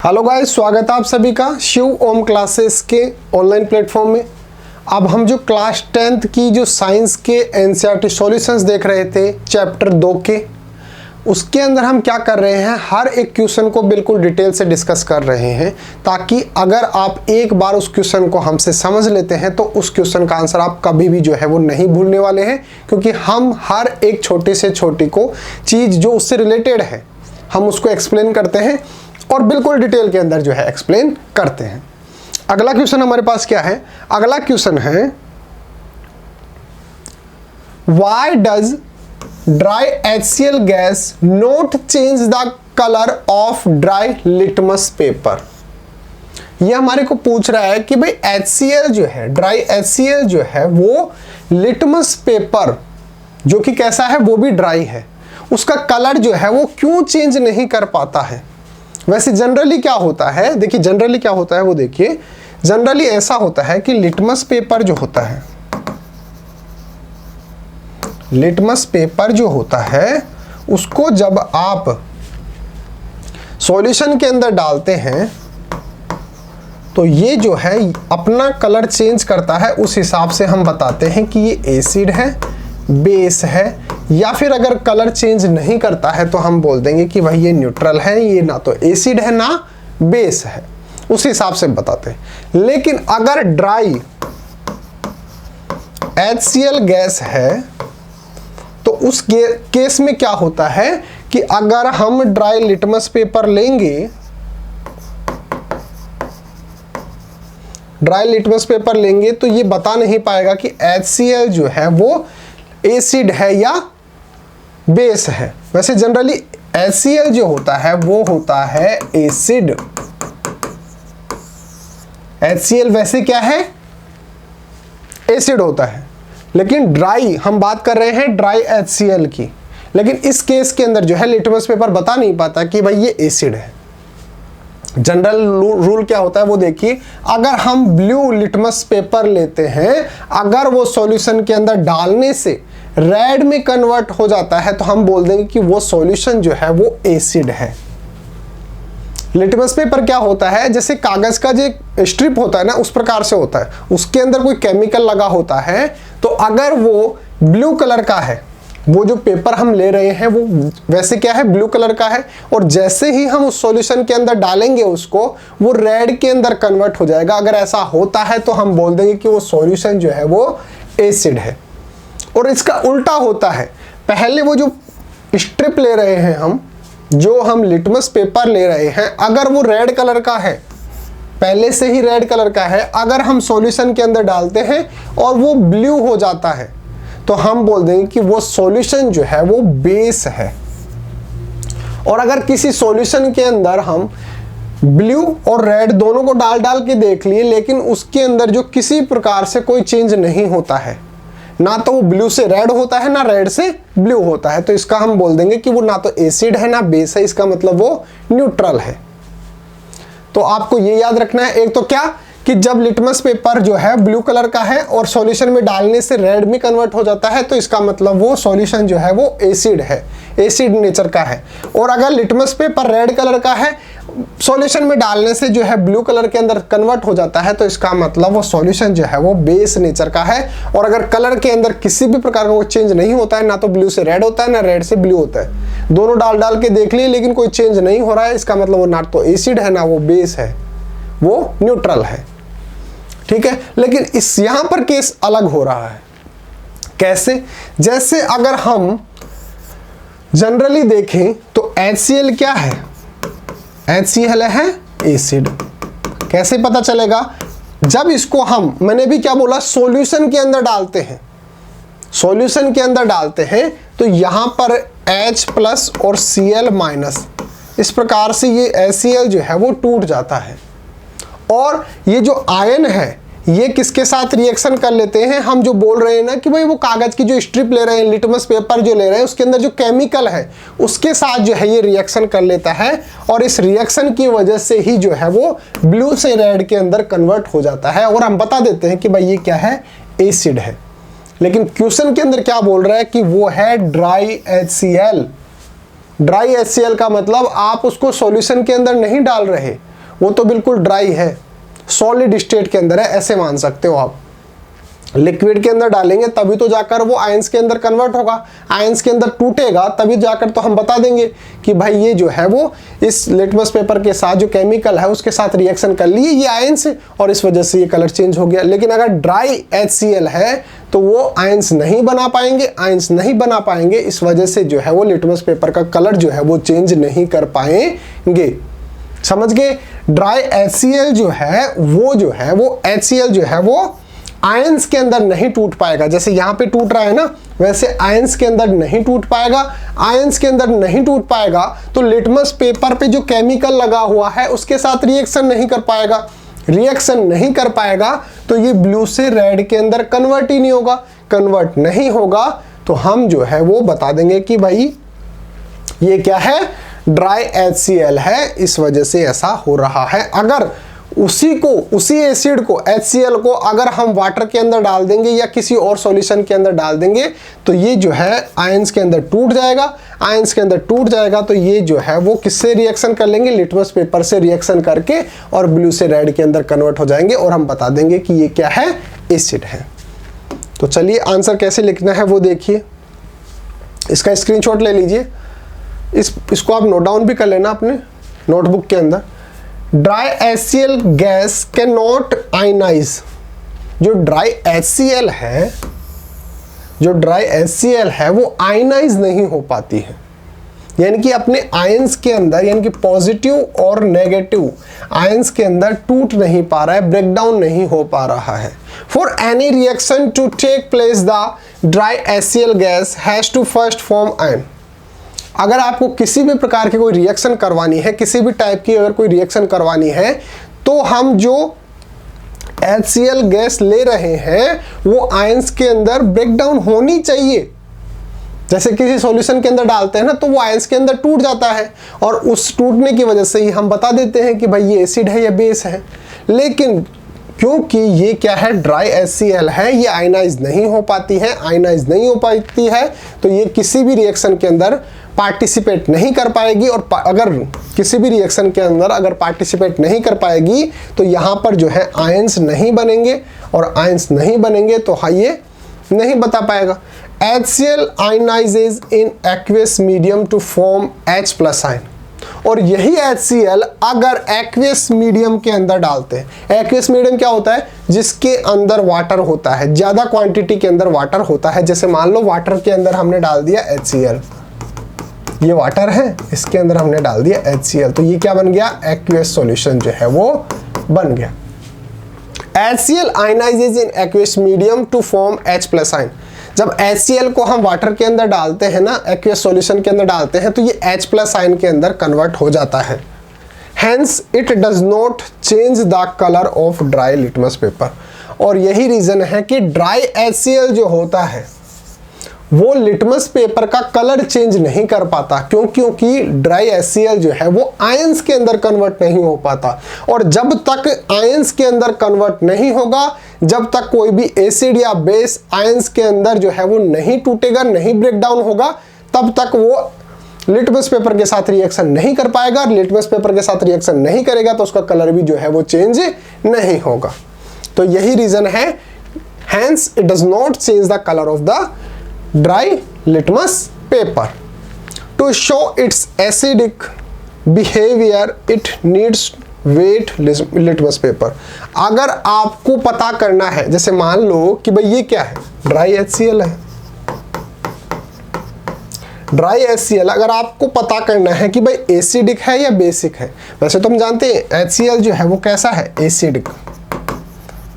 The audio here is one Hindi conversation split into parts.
हेलो गाइस, स्वागत है आप सभी का शिव ओम क्लासेस के ऑनलाइन प्लेटफॉर्म में। अब हम जो क्लास 10th की जो साइंस के एनसीईआरटी सॉल्यूशंस देख रहे थे चैप्टर 2 के, उसके अंदर हम क्या कर रहे हैं, हर एक क्वेश्चन को बिल्कुल डिटेल से डिस्कस कर रहे हैं, ताकि अगर आप एक बार उस क्वेश्चन को हमसे समझ लेते हैं तो उस क्वेश्चन का आंसर आप कभी भी जो है वो नहीं भूलने वाले हैं। क्योंकि हम हर एक छोटे से छोटी को चीज़ जो उससे रिलेटेड है हम उसको एक्सप्लेन करते हैं और बिल्कुल डिटेल के अंदर जो है एक्सप्लेन करते हैं। अगला क्वेश्चन हमारे पास क्या है? अगला क्वेश्चन है, why does dry HCl gas not change the colour of dry litmus paper. ये हमारे को पूछ रहा है कि भाई HCl जो है, ड्राई HCl जो है वो लिटमस पेपर जो कि कैसा है, वो भी ड्राई है, उसका कलर जो है वो क्यों चेंज नहीं कर पाता है। वैसे जनरली क्या होता है, देखिए जनरली क्या होता है वो देखिए, जनरली ऐसा होता है कि लिटमस पेपर जो होता है, लिटमस पेपर जो होता है उसको जब आप सॉल्यूशन के अंदर डालते हैं तो ये जो है अपना कलर चेंज करता है। उस हिसाब से हम बताते हैं कि ये एसिड है, बेस है, या फिर अगर कलर चेंज नहीं करता है तो हम बोल देंगे कि भाई ये न्यूट्रल है, ये ना तो एसिड है ना बेस है, उस हिसाब से बताते हैं। लेकिन अगर ड्राई HCl गैस है तो उस केस में क्या होता है कि अगर हम ड्राई लिटमस पेपर लेंगे, ड्राई लिटमस पेपर लेंगे तो ये बता नहीं पाएगा कि HCl जो है वो एसिड है या बेस है। वैसे जनरली HCl जो होता है वो होता है एसिड। HCl वैसे क्या है, एसिड होता है। लेकिन ड्राई, हम बात कर रहे हैं ड्राई HCl की, लेकिन इस केस के अंदर जो है लिटमस पेपर बता नहीं पाता कि भाई ये एसिड है। जनरल रूल क्या होता है वो देखिए, अगर हम ब्लू लिटमस पेपर लेते हैं, अगर वो सॉल्यूशन के अंदर डालने से रेड में कन्वर्ट हो जाता है तो हम बोल देंगे कि वो सॉल्यूशन जो है वो एसिड है। लिटमस पेपर क्या होता है, जैसे कागज का जो स्ट्रिप होता है ना, उस प्रकार से होता है, उसके अंदर कोई केमिकल लगा होता है। तो अगर वो ब्लू कलर का है, वो जो पेपर हम ले रहे हैं वो वैसे क्या है, ब्लू कलर का है, और जैसे ही हम उस सॉल्यूशन के अंदर डालेंगे उसको, वो रेड के अंदर कन्वर्ट हो जाएगा। अगर ऐसा होता है तो हम बोल देंगे कि वो सॉल्यूशन जो है वो एसिड है। और इसका उल्टा होता है, पहले वो जो स्ट्रिप ले रहे हैं हम, जो हम लिटमस पेपर ले रहे हैं, अगर वो रेड कलर का है, पहले से ही रेड कलर का है, अगर हम सॉल्यूशन के अंदर डालते हैं और वो ब्लू हो जाता है तो हम बोल देंगे कि वो सॉल्यूशन जो है वो बेस है। और अगर किसी सॉल्यूशन के अंदर हम ब्लू और रेड दोनों को डाल डाल के देख लिए, लेकिन उसके अंदर जो किसी प्रकार से कोई चेंज नहीं होता है, ना तो वो ब्लू से रेड होता है ना रेड से ब्लू होता है, तो इसका हम बोल देंगे कि वो ना तो एसिड है ना बेस है, इसका मतलब वो न्यूट्रल है। तो आपको ये याद रखना है, एक तो क्या कि जब लिटमस पेपर जो है ब्लू कलर का है और सॉल्यूशन में डालने से रेड में कन्वर्ट हो जाता है तो इसका मतलब वो सॉल्यूशन जो है वो एसिड है, एसिड नेचर का है। और अगर लिटमस पेपर रेड कलर का है, सॉल्यूशन में डालने से जो है ब्लू कलर के अंदर कन्वर्ट हो जाता है तो इसका मतलब वो सॉल्यूशन जो है वो बेस नेचर का है। और अगर कलर के अंदर किसी भी प्रकार का कोई चेंज नहीं होता है, ना तो ब्लू से रेड होता है ना रेड से ब्लू होता है, दोनों डाल डाल के देख लिए लेकिन कोई चेंज नहीं हो रहा है, इसका मतलब वो ना तो एसिड है ना वो बेस है, वो न्यूट्रल है। ठीक है, लेकिन इस यहां पर केस अलग हो रहा है। कैसे? जैसे अगर हम जनरली देखें तो HCl क्या है, HCl है एसिड। कैसे पता चलेगा? जब इसको हम, मैंने भी क्या बोला, सॉल्यूशन के अंदर डालते हैं, सॉल्यूशन के अंदर डालते हैं तो यहां पर H प्लस और Cl माइनस, इस प्रकार से ये HCl जो है वो टूट जाता है। और ये जो आयन है ये किसके साथ रिएक्शन कर लेते हैं, हम जो बोल रहे हैं ना कि भाई वो कागज की जो स्ट्रिप ले रहे हैं, लिटमस पेपर जो ले रहे हैं, उसके अंदर जो केमिकल है उसके साथ जो है ये रिएक्शन कर लेता है, और इस रिएक्शन की वजह से ही जो है वो ब्लू से रेड के अंदर कन्वर्ट हो जाता है, और हम बता देते हैं कि भाई ये क्या है, एसिड है। लेकिन क्वेश्चन के अंदर क्या बोल रहा है कि वो है ड्राई HCl। ड्राई HCl का मतलब आप उसको सॉल्यूशन के अंदर नहीं डाल रहे, वो तो बिल्कुल ड्राई है, सॉलिड स्टेट के अंदर है, ऐसे मान सकते हो आप। लिक्विड के अंदर डालेंगे तभी तो जाकर वो आयंस के अंदर कन्वर्ट होगा, आयंस के अंदर टूटेगा तभी जाकर तो हम बता देंगे कि भाई ये जो है वो इस लिटमस पेपर के साथ जो केमिकल है उसके साथ रिएक्शन कर लिए, ये आयंस है और इस वजह से ये कलर चेंज हो गया। लेकिन अगर ड्राई HCl है तो वो आयंस नहीं बना पाएंगे, आयंस नहीं बना पाएंगे, इस वजह से जो है वो लिटमस पेपर का कलर जो है वो चेंज नहीं कर पाएंगे। समझ गए? ड्राई HCl जो है वो HCl जो है वो आयंस के अंदर नहीं टूट पाएगा, जैसे यहाँ पे टूट रहा है ना, वैसे आयंस के अंदर नहीं टूट पाएगा। आयंस के अंदर नहीं टूट पाएगा तो लिटमस पेपर पे जो केमिकल लगा हुआ है उसके साथ रिएक्शन नहीं कर पाएगा, रिएक्शन नहीं कर पाएगा तो ये ब्लू से रेड के अंदर कन्वर्ट ही नहीं होगा। कन्वर्ट नहीं होगा तो हम जो है वो बता देंगे कि भाई ये क्या है, ड्राई HCl है, इस वजह से ऐसा हो रहा है। अगर उसी एसिड को HCl को अगर हम वाटर के अंदर डाल देंगे या किसी और सॉल्यूशन के अंदर डाल देंगे तो ये जो है आयंस के अंदर टूट जाएगा। आयंस के अंदर टूट जाएगा तो ये जो है वो किससे रिएक्शन कर लेंगे, लिटमस पेपर से रिएक्शन करके और ब्लू से रेड के अंदर कन्वर्ट हो जाएंगे और हम बता देंगे कि ये क्या है, एसिड है। तो चलिए आंसर कैसे लिखना है वो देखिए, इसका स्क्रीनशॉट ले लीजिए, इसको आप नोट डाउन भी कर लेना अपने नोटबुक के अंदर। Dry HCl gas can not ionize, जो ड्राई HCl है वो आयनाइज नहीं हो पाती है, यानी कि अपने आयंस के अंदर, यानी कि पॉजिटिव और नेगेटिव आयंस के अंदर टूट नहीं पा रहा है, ब्रेकडाउन नहीं हो पा रहा है। For any reaction to take place the dry HCl gas has to first form ion. अगर आपको किसी भी प्रकार की कोई रिएक्शन करवानी है, किसी भी टाइप की अगर कोई रिएक्शन करवानी है तो हम जो HCl गैस ले रहे हैं वो आयंस के अंदर ब्रेकडाउन होनी चाहिए। जैसे किसी सॉल्यूशन के अंदर डालते हैं ना तो वो आयंस के अंदर टूट जाता है और उस टूटने की वजह से ही हम बता देते हैं कि भाई ये एसिड है या बेस है। लेकिन क्योंकि ये क्या है, ड्राई HCl है, ये आयनाइज नहीं हो पाती है, आयनाइज नहीं हो पाती है तो ये किसी भी रिएक्शन के अंदर पार्टिसिपेट नहीं कर पाएगी। और अगर किसी भी रिएक्शन के अंदर अगर पार्टिसिपेट नहीं कर पाएगी तो यहाँ पर जो है आयंस नहीं बनेंगे और आयंस नहीं बनेंगे तो ये नहीं बता पाएगा। HCl ionises in aqueous medium to form H+ ion, और यही HCl अगर एक्वियस मीडियम के अंदर डालते हैं, एक्वियस मीडियम क्या होता है, जिसके अंदर वाटर होता है, ज्यादा क्वांटिटी के अंदर वाटर होता है। जैसे मान लो वाटर के अंदर हमने डाल दिया HCl, ये वाटर है, इसके अंदर हमने डाल दिया HCl, तो ये क्या बन गया, एक्वियस सॉल्यूशन जो है वो बन गया। HCl ionises in aqueous medium to form H+ ion. जब HCl को हम वाटर के अंदर डालते हैं ना, एक्वियस सॉल्यूशन के अंदर डालते हैं तो ये H+ आयन के अंदर कन्वर्ट हो जाता है। Hence it does not change the colour of dry litmus paper. और यही रीजन है कि ड्राई HCl जो होता है वो लिटमस पेपर का कलर चेंज नहीं कर पाता, क्योंकि ड्राई HCl जो है वो आयंस के अंदर कन्वर्ट नहीं हो पाता। और जब तक आयंस के अंदर कन्वर्ट नहीं होगा, जब तक कोई भी एसिड या बेस आयंस के अंदर जो है वो नहीं टूटेगा, नहीं ब्रेकडाउन होगा, तब तक वो लिटमस पेपर के साथ रिएक्शन नहीं कर पाएगा। लिटमस पेपर के साथ रिएक्शन नहीं करेगा तो उसका कलर भी जो है वो चेंज नहीं होगा। तो यही रीजन है, hence it does not change the colour of the dry litmus paper. To show its acidic behaviour it needs wet litmus paper. अगर आपको पता करना है, जैसे मान लो कि भाई ये क्या है, ड्राई HCl है, ड्राई HCl अगर आपको पता करना है कि भाई एसिडिक है या बेसिक है, वैसे तो हम जानते हैं HCl जो है वो कैसा है, एसिडिक,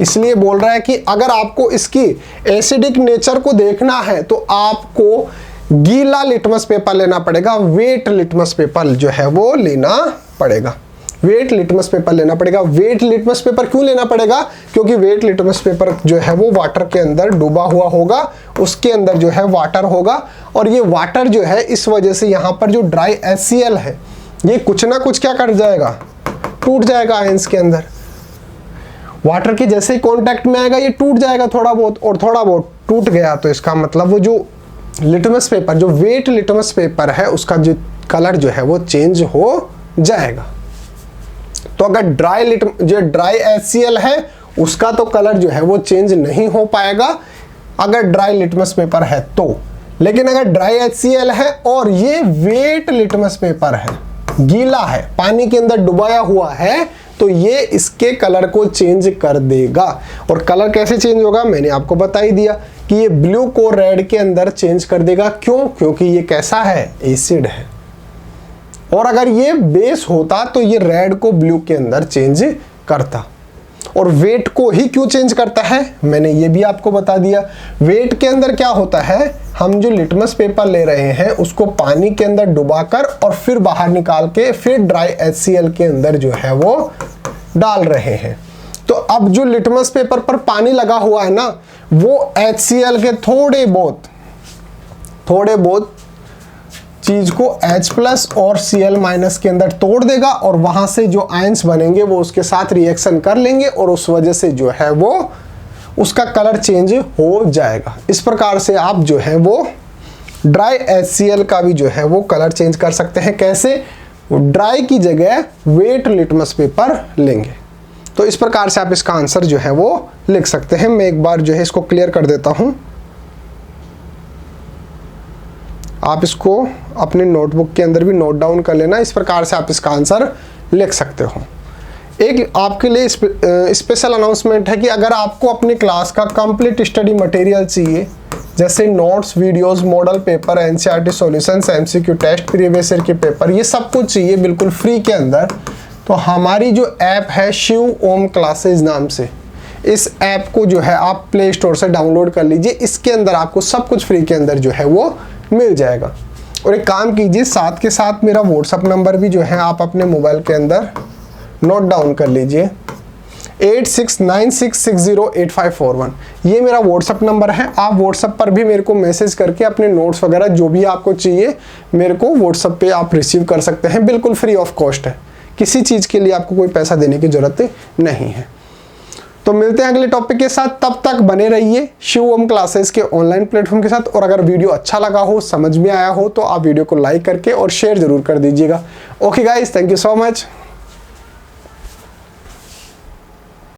इसलिए बोल रहा है कि अगर आपको इसकी एसिडिक नेचर को देखना है तो आपको गीला लिटमस पेपर लेना पड़ेगा, वेट लिटमस पेपर जो है वो लेना पड़ेगा, वेट लिटमस पेपर लेना पड़ेगा। वेट लिटमस पेपर क्यों लेना पड़ेगा, क्योंकि वेट लिटमस पेपर जो है वो वाटर के अंदर डूबा हुआ होगा, उसके अंदर जो है वाटर होगा और ये वाटर जो है इस वजह से यहाँ पर जो ड्राई HCl है ये कुछ ना कुछ क्या कर जाएगा, टूट जाएगा आयंस के अंदर। वाटर के जैसे ही कांटेक्ट में आएगा ये टूट जाएगा थोड़ा बहुत, और थोड़ा बहुत टूट गया तो इसका मतलब वो जो लिटमस पेपर, जो वेट लिटमस पेपर है उसका जो कलर जो है वो चेंज हो जाएगा। तो अगर ड्राई HCl है उसका तो कलर जो है वो चेंज नहीं हो पाएगा अगर ड्राई लिटमस पेपर है तो। लेकिन अगर ड्राई HCl है और ये वेट लिटमस पेपर है, गीला है, पानी के अंदर डुबाया हुआ है, तो ये इसके कलर को चेंज कर देगा। और कलर कैसे चेंज होगा मैंने आपको बता ही दिया कि ये ब्लू को रेड के अंदर चेंज कर देगा। क्यों? क्योंकि ये कैसा है? एसिड है। और अगर ये बेस होता तो ये रेड को ब्लू के अंदर चेंज करता। और वेट को ही क्यों चेंज करता है मैंने ये भी आपको बता दिया। वेट के अंदर क्या होता है, हम जो लिटमस पेपर ले रहे हैं उसको पानी के अंदर डुबाकर और फिर बाहर निकाल के फिर ड्राई HCl के अंदर जो है वो डाल रहे हैं। तो अब जो लिटमस पेपर पर पानी लगा हुआ है ना, वो HCl के थोड़े बहुत चीज को H+ और Cl- के अंदर तोड़ देगा और वहां से जो आयंस बनेंगे वो उसके साथ रिएक्शन कर लेंगे और उस वजह से जो है वो उसका कलर चेंज हो जाएगा। इस प्रकार से आप जो है वो ड्राई HCl का भी जो है वो कलर चेंज कर सकते हैं। कैसे? ड्राई की जगह वेट लिटमस पेपर लेंगे। तो इस प्रकार से आप इसका आंसर जो है वो लिख सकते हैं। मैं एक बार जो है इसको क्लियर कर देता हूं, आप इसको अपने नोटबुक के अंदर भी नोट डाउन कर लेना। इस प्रकार से आप इसका आंसर लिख सकते हो। एक आपके लिए स्पेशल अनाउंसमेंट है कि अगर आपको अपनी क्लास का कंप्लीट स्टडी मटेरियल चाहिए, जैसे notes, videos, model paper, NCERT solutions, MCQ test, previous year के पेपर, ये सब कुछ चाहिए बिल्कुल फ्री के अंदर, तो हमारी जो ऐप है शिव ओम क्लासेज नाम से, इस ऐप को जो है आप प्ले स्टोर से डाउनलोड कर लीजिए। इसके अंदर आपको सब कुछ फ्री के अंदर जो है वो मिल जाएगा। और एक काम कीजिए, साथ के साथ मेरा व्हाट्सअप नंबर भी जो है आप अपने मोबाइल के अंदर नोट डाउन कर लीजिए, 8696608541। ये मेरा व्हाट्सअप नंबर है। आप व्हाट्सअप पर भी मेरे को मैसेज करके अपने नोट्स वगैरह जो भी आपको चाहिए मेरे को व्हाट्सअप पे आप रिसीव कर सकते हैं। बिल्कुल फ्री ऑफ कॉस्ट है, किसी चीज़ के लिए आपको कोई पैसा देने की जरूरत नहीं है। तो मिलते हैं अगले टॉपिक के साथ, तब तक बने रहिए शिव ओम क्लासेस के ऑनलाइन प्लेटफॉर्म के साथ। और अगर वीडियो अच्छा लगा हो, समझ में आया हो, तो आप वीडियो को लाइक करके और शेयर जरूर कर दीजिएगा। Okay guys, thank you so much.